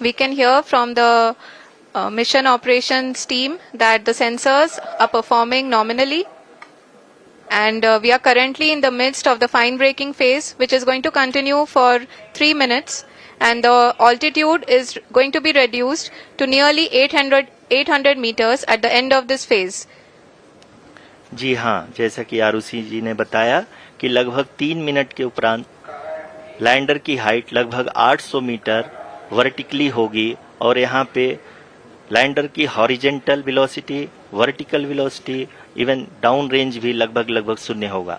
we can hear from the mission operations team that the sensors are performing nominally, and we are currently in the midst of the fine braking phase, which is going to continue for 3 minutes, and the altitude is going to be reduced to nearly 800 meters at the end of this phase. जी हाँ, जैसा कि आरुषि जी ने बताया कि लगभग 3 minute के उपरांत lander की हाइट लगभग 800 मीटर वर्टिकली होगी और यहाँ पे लैंडर की horizontal velocity, vertical velocity, even down range भी लगभग शून्य होगा.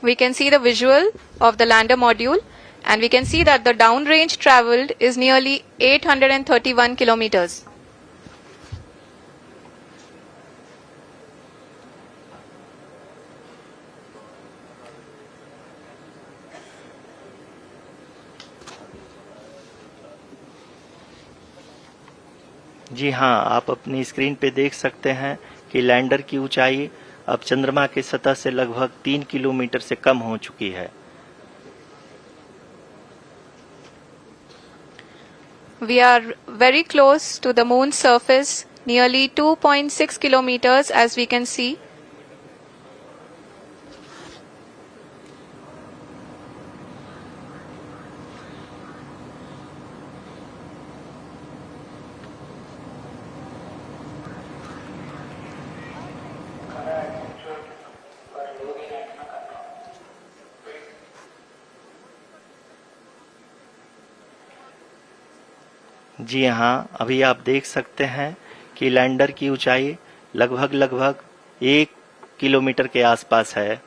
We can see the visual of the lander module, and we can see that the down range traveled is nearly 831 kilometers. जी हाँ, आप अपनी स्क्रीन पे देख सकते हैं कि लैंडर की ऊंचाई अब चंद्रमा की सतह से लगभग 3 किलोमीटर से कम हो चुकी है. We are very close to the moon's surface, nearly 2.6 kilometers as we can see. जी हाँ, अभी आप देख सकते हैं कि लैंडर की ऊंचाई लगभग 1 किलोमीटर के आसपास है.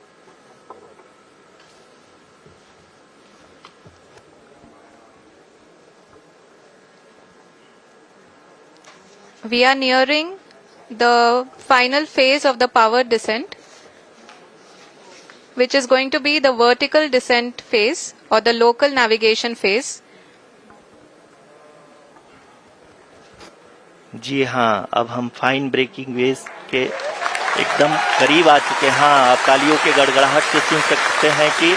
We are nearing the final phase of the power descent, which is going to be the vertical descent phase or the local navigation phase. जी हाँ, अब हम फाइन ब्रेकिंग वेव के एकदम करीब आ चुके हैं. हाँ, आप तालियों के गड़गड़ाहट से सुन सकते हैं कि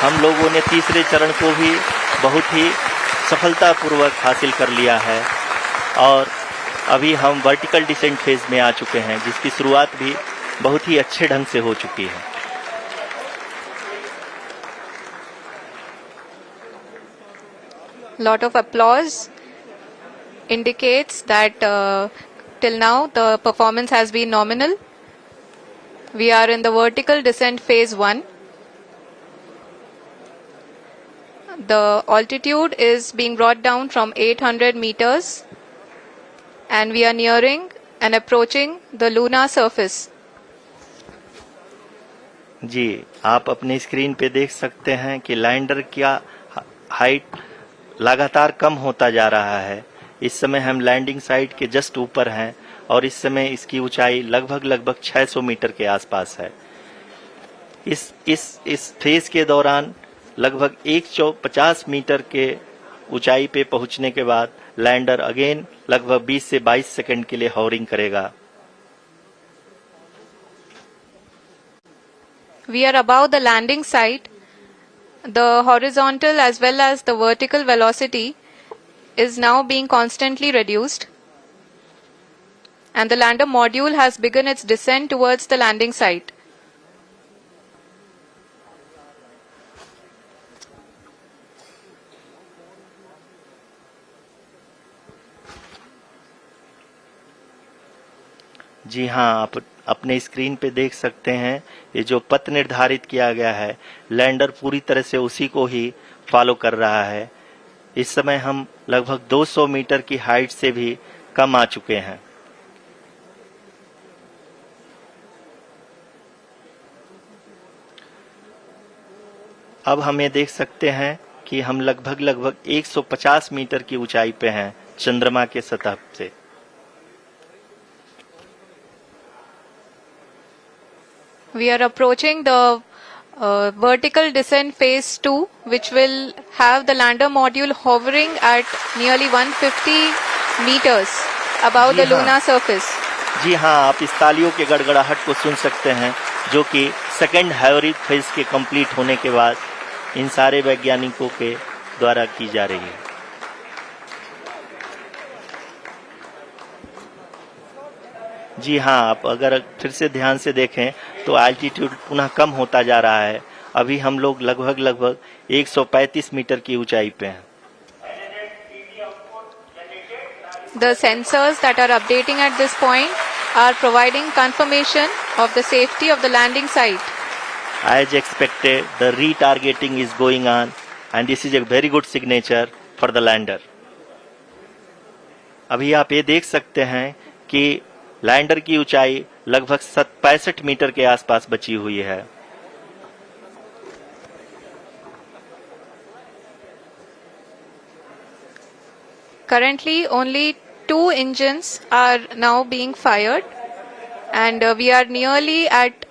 हम लोगों ने तीसरे चरण को भी बहुत ही सफलतापूर्वक हासिल कर लिया है और अभी हम वर्टिकल डिसेंट फेज में आ चुके हैं, जिसकी शुरुआत भी बहुत ही अच्छे ढंग से हो चुकी है. Lot of applause indicates that till now the performance has been nominal. We are in the vertical descent phase 1. The altitude is being brought down from 800 meters and we are nearing and approaching the lunar surface. जी, आप अपनी screen पे देख सकते हैं कि lander का height लगातार कम होता जा रहा है. इस समय हम लैंडिंग साइट के जस्ट ऊपर हैं और इस समय इसकी ऊंचाई लगभग 600 मीटर के आसपास है. इस फेज के दौरान लगभग 150 मीटर के ऊंचाई पे पहुंचने के बाद लैंडर अगेन लगभग 20 से 22 सेकंड के लिए हॉवरिंग करेगा. We are above the landing site. The horizontal as well as the vertical velocity is now being constantly reduced, and the lander module has begun its descent towards the landing site. जी हाँ, आप अपने screen पे देख सकते हैं ये जो पथ निर्धारित किया गया है, लैंडर पूरी तरह से उसी को ही फॉलो कर रहा है. इस समय हम लगभग 200 मीटर की हाइट से भी कम आ चुके हैं. अब हम ये देख सकते हैं कि हम लगभग 150 मीटर की ऊंचाई पे हैं चंद्रमा के सतह से. We are approaching the vertical descent phase 2, which will have the lander module hovering at nearly 150 meters above the lunar surface. जी हाँ, आप इस तालियों के गड़गड़ाहट को सुन सकते हैं, जो कि सेकंड हैवरिक फेज के कंप्लीट होने के बाद इन सारे वैज्ञानिकों के द्वारा की जा रही है। जी हाँ, आप अगर फिर से ध्यान से देखें तो एल्टीट्यूड पुनः कम होता जा रहा है। अभी हम लोग लगभग 135 मीटर की ऊंचाई पे हैं। The sensors that are updating at this point are providing confirmation of the safety of the landing site. As expected, the retargeting is going on and this is a very good signature for the lander. अभी आप ये देख सकते हैं कि lander की ऊंचाई लगभग 65 मीटर के आसपास बची हुई है। Currently, only 2 engines are now being fired, and we are nearly at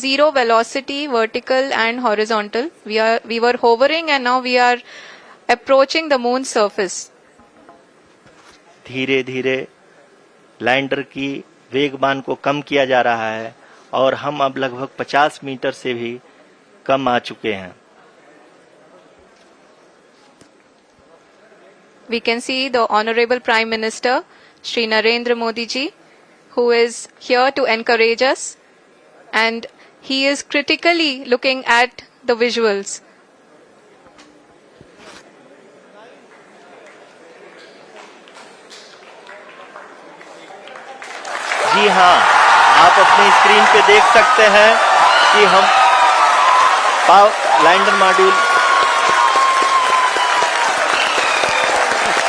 zero velocity, vertical and horizontal. We were hovering, and now we are approaching the moon's surface. धीरे धीरे लैंडर की वेगमान को कम किया जा रहा है और हम अब लगभग 50 मीटर से भी कम आ चुके हैं। We can see the Honorable Prime Minister, Shri Narendra Modi ji, who is here to encourage us, and he is critically looking at the visuals. जी हाँ, आप अपनी स्क्रीन पे देख सकते हैं कि हम lander module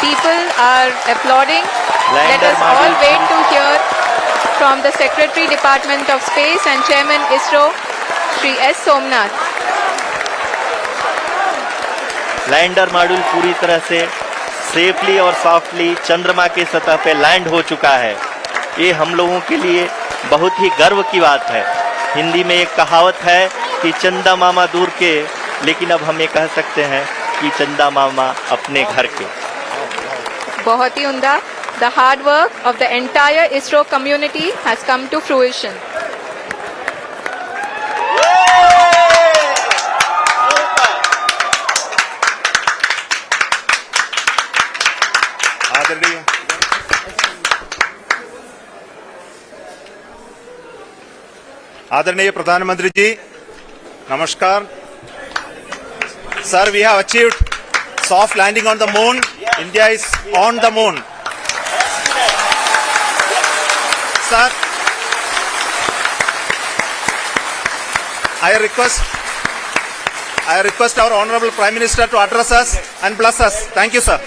People are applauding. Let us all wait to hear from the Secretary Department of Space and Chairman ISRO, Shri S. Somnath. Lander module पूरी तरह से सेफली और सॉफ्टली चंद्रमा के सतह पे लैंड हो चुका है। ये हम लोगों के लिए बहुत ही गर्व की बात है। हिंदी में एक कहावत है कि चंदा मामा दूर के, लेकिन अब हम ये कह सकते हैं कि चंदा मामा अपने घर के। बहुत ही उम्दा. The hard work of the entire ISRO community has come to fruition. आदरणीय प्रधानमंत्री जी, नमस्कार. Sir, we have achieved soft landing on the moon. India is on the moon. Sir, I request our Honorable Prime Minister to address us and bless us. Thank you, sir.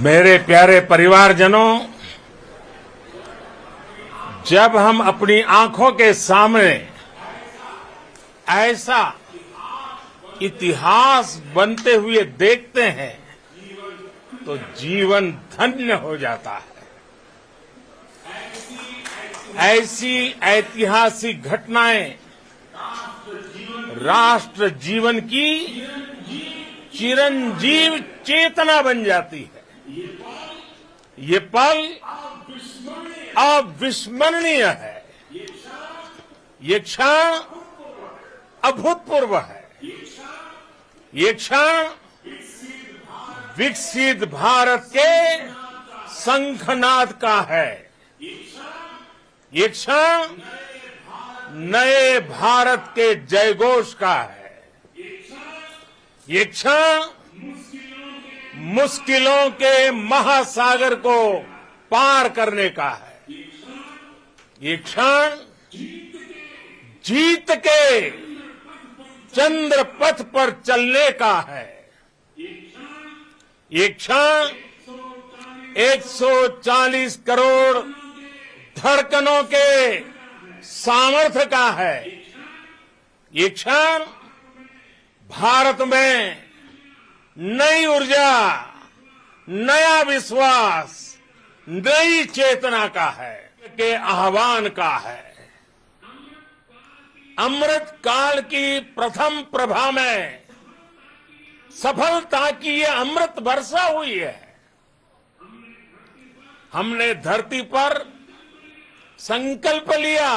मेरे प्यारे परिवारजनों, जब हम अपनी आंखों के सामने ऐसा इतिहास बनते हुए देखते हैं तो जीवन धन्य हो जाता है। ऐसी ऐतिहासिक घटनाएं राष्ट्र जीवन की चिरंजीव चेतना बन जाती है। ये पल अविस्मरणीय है। ये क्षण अभूतपूर्व है। ये क्षण विकसित भारत के शंखनाद का है। ये क्षण नए भारत के जयघोष का है। ये क्षण मुश्किलों के महासागर को पार करने का है। ये क्षण जीत के चंद्र पथ पर चलने का है। ये क्षण 140 करोड़ धड़कनों के सामर्थ्य का है। ये क्षण भारत में नई ऊर्जा, नया विश्वास, नई चेतना का है, के आह्वान का है। अमृत काल की प्रथम प्रभा में सफलता की ये अमृत वर्षा हुई है। हमने धरती पर संकल्प लिया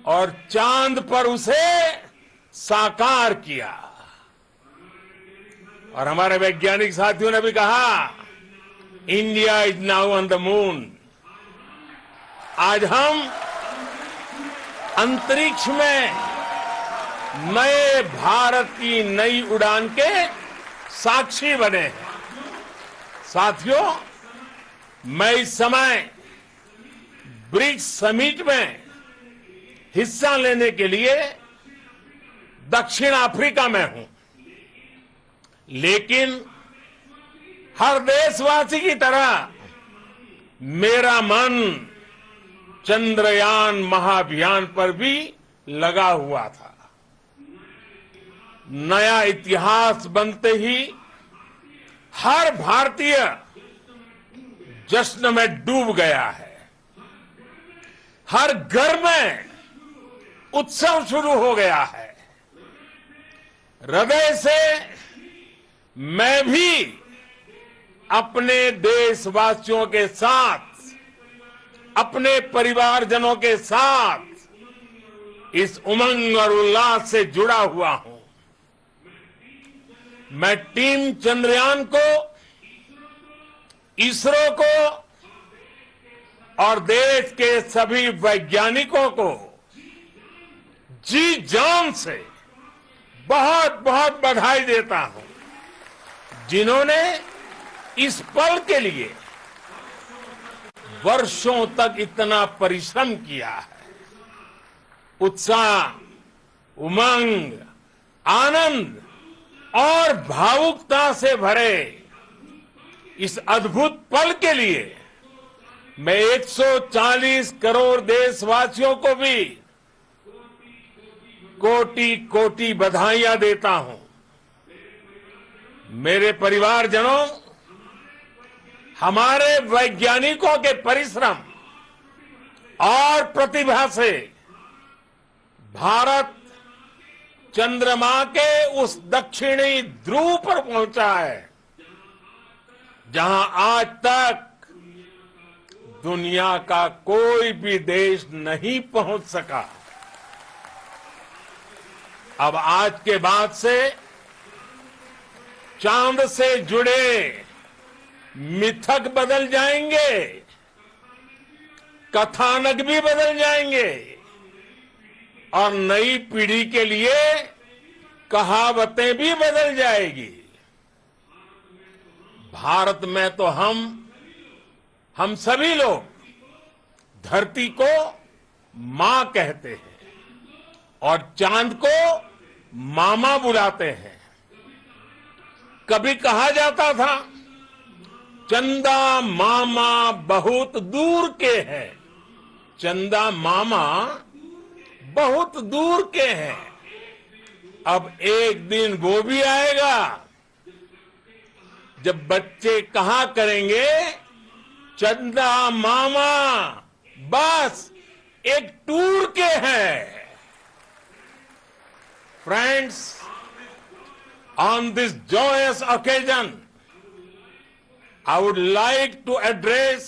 और चांद पर उसे साकार किया। और हमारे वैज्ञानिक साथियों ने भी कहा, India is now on the moon. आज हम अंतरिक्ष में नए भारत की नई उड़ान के साक्षी बने हैं। साथियों, मैं इस समय ब्रिक्स समिट में हिस्सा लेने के लिए दक्षिण अफ्रीका में हूं, लेकिन हर देशवासी की तरह मेरा मन चंद्रयान महाअभियान पर भी लगा हुआ था। नया इतिहास बनते ही हर भारतीय जश्न में डूब गया है। हर घर में उत्सव शुरू हो गया है। हृदय से मैं भी अपने देशवासियों के साथ, अपने परिवारजनों के साथ इस उमंग और उल्लास से जुड़ा हुआ हूं। मैं टीम चंद्रयान को, इसरो को और देश के सभी वैज्ञानिकों को जी जान से बहुत बहुत बधाई देता हूं, जिन्होंने इस पल के लिए वर्षों तक इतना परिश्रम किया है। उत्साह, उमंग, आनंद और भावुकता से भरे इस अद्भुत पल के लिए मैं 140 करोड़ देशवासियों को भी कोटि कोटि बधाइयां देता हूं। मेरे परिवारजनों, हमारे वैज्ञानिकों के परिश्रम और प्रतिभा से भारत चंद्रमा के उस दक्षिणी ध्रुव पर पहुंचा है, जहां आज तक दुनिया का कोई भी देश नहीं पहुंच सका। अब आज के बाद से चांद से जुड़े मिथक बदल जाएंगे, कथानक भी बदल जाएंगे और नई पीढ़ी के लिए कहावतें भी बदल जाएगी। भारत में तो हम सभी लोग धरती को मां कहते हैं और चांद को मामा बुलाते हैं। कभी कहा जाता था, चंदा मामा बहुत दूर के हैं। चंदा मामा बहुत दूर के हैं। अब एक दिन वो भी आएगा जब बच्चे कहा करेंगे, चंदा मामा बस एक टूर के हैं। Friends, on this joyous occasion, I would like to address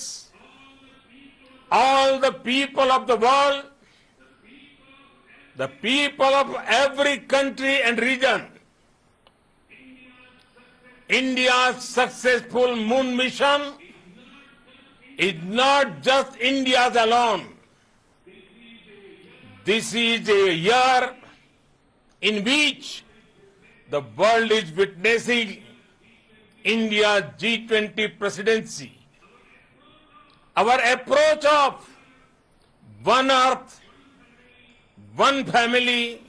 all the people of the world, the people of every country and region. India's successful moon mission is not just India's alone. This is a year in which the world is witnessing India's G20 presidency. Our approach of one earth, one family,